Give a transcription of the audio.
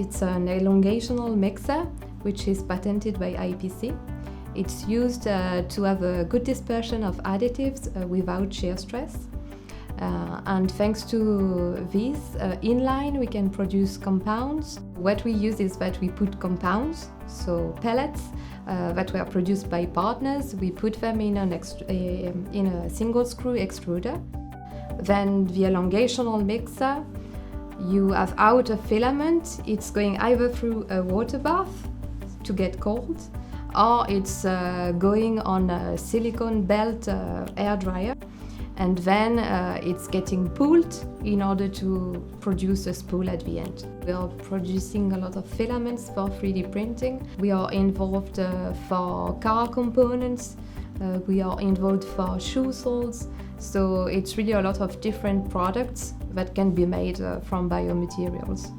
It's an elongational mixer, which is patented by IPC. It's used to have a good dispersion of additives without shear stress. And thanks to this, inline we can produce compounds. What we use is that we put compounds, so pellets, that were produced by partners. We put them in a single screw extruder. Then the elongational mixer, you have out a filament. It's going either through a water bath to get cold, or it's going on a silicone belt air dryer. And then it's getting pulled in order to produce a spool at the end. We are producing a lot of filaments for 3D printing. We are involved for car components. We are involved for shoe soles. So it's really a lot of different products that can be made from biomaterials.